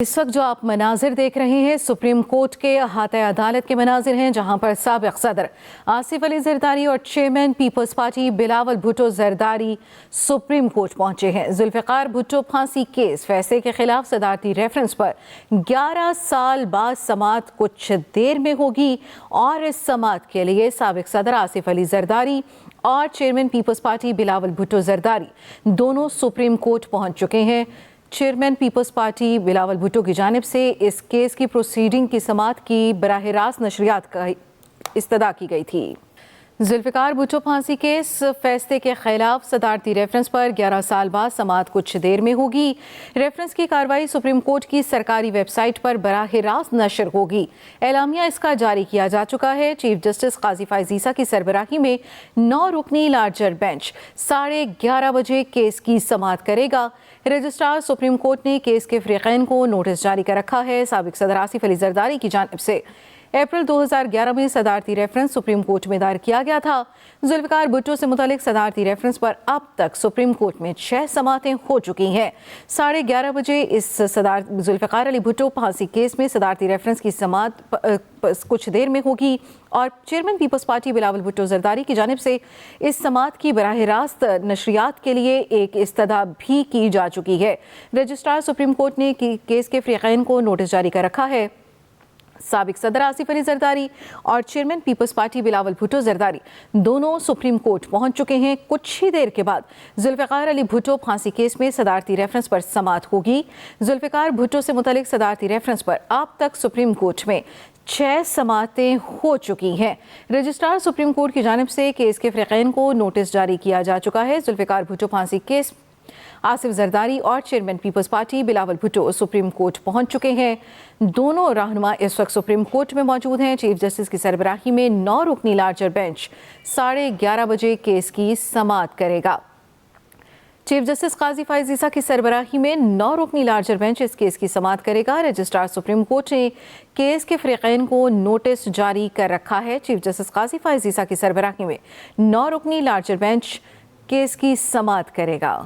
اس وقت جو آپ مناظر دیکھ رہے ہیں سپریم کورٹ کے احاطہ عدالت کے مناظر ہیں، جہاں پر سابق صدر آصف علی زرداری اور chairman Peoples Party Bilawal Bhutto Zardari supreme court پہنچے ہیں۔ ذوالفقار بھٹو پھانسی کیس فیصلے کے خلاف صدارتی ریفرنس پر 11 سال بعد سماعت کچھ دیر میں ہوگی اور اس سماعت کے لیے سابق صدر آصف علی زرداری اور چیئرمین پیپلز پارٹی بلاول بھٹو زرداری دونوں سپریم کورٹ پہنچ چکے ہیں۔ چیئرمین پیپلز پارٹی بلاول بھٹو کی جانب سے اس کیس کی پروسیڈنگ کی سماعت کی براہ راست نشریات کا استدعا کی گئی تھی۔ ذوالفقار بھٹو پھانسی کیس فیصلے کے خلاف صدارتی ریفرنس پر 11 سال بعد سماعت کچھ دیر میں ہوگی۔ ریفرنس کی کارروائی سپریم کورٹ کی سرکاری ویب سائٹ پر براہ راست نشر ہوگی۔ اعلامیہ اس کا جاری کیا جا چکا ہے۔ چیف جسٹس قاضی فائز عیسیٰ کی سربراہی میں 9 رکنی لارجر بینچ 11:30 بجے کیس کی سماعت کرے گا۔ رجسٹرار سپریم کورٹ نے کیس کے فریقین کو نوٹس جاری کر رکھا ہے۔ سابق صدر آصف علی زرداری کی جانب سے اپریل 2011 میں صدارتی ریفرنس سپریم کورٹ میں دائر کیا گیا تھا۔ ذوالفقار بھٹو سے متعلق صدارتی ریفرنس پر اب تک سپریم کورٹ میں 6 سماعتیں ہو چکی ہیں۔ 11:30 بجے اس ذوالفقار علی بھٹو پھانسی کیس میں صدارتی ریفرنس کی سماعت کچھ دیر میں ہوگی اور چیئرمین پیپلز پارٹی بلاول بھٹو زرداری کی جانب سے اس سماعت کی براہ راست نشریات کے لیے ایک استدعا بھی کی جا چکی ہے۔ رجسٹرار سپریم کورٹ نے کیس کے فریقین کو نوٹس جاری کر رکھا ہے۔ سابق صدر آصف علی زرداری اور چیئرمین پیپلز پارٹی بلاول بھٹو زرداری دونوں سپریم کورٹ پہنچ چکے ہیں۔ کچھ ہی دیر کے بعد ذوالفقار علی بھٹو پھانسی کیس میں صدارتی ریفرنس پر سماعت ہوگی۔ ذوالفقار بھٹو سے متعلق صدارتی ریفرنس پر اب تک سپریم کورٹ میں 6 سماعتیں ہو چکی ہیں۔ رجسٹرار سپریم کورٹ کی جانب سے کیس کے فریقین کو نوٹس جاری کیا جا چکا ہے۔ ذوالفقار بھٹو پھانسی کیس آصف زرداری اور chairman Peoples Party Bilawal Bhutto supreme court پہنچ چکے ہیں۔ دونوں رہنما اس وقت سپریم کورٹ میں موجود ہیں۔ چیف جسٹس کی سربراہی میں 9 رکنی لارجر بینچ 11:30 بجے کیس کی سماعت کرے گا۔ چیف جسٹس قاضی فائز عیسیٰ کی سربراہی میں 9 رکنی لارجر بینچ اس کیس کی سماعت کرے گا۔ رجسٹرار سپریم کورٹ نے کیس کے فریقین کو نوٹس جاری کر رکھا ہے۔ چیف جسٹس قاضی فائز عیسیٰ کی سربراہی میں 9 رکنی لارجر بینچ کیس کی سماعت کرے گا۔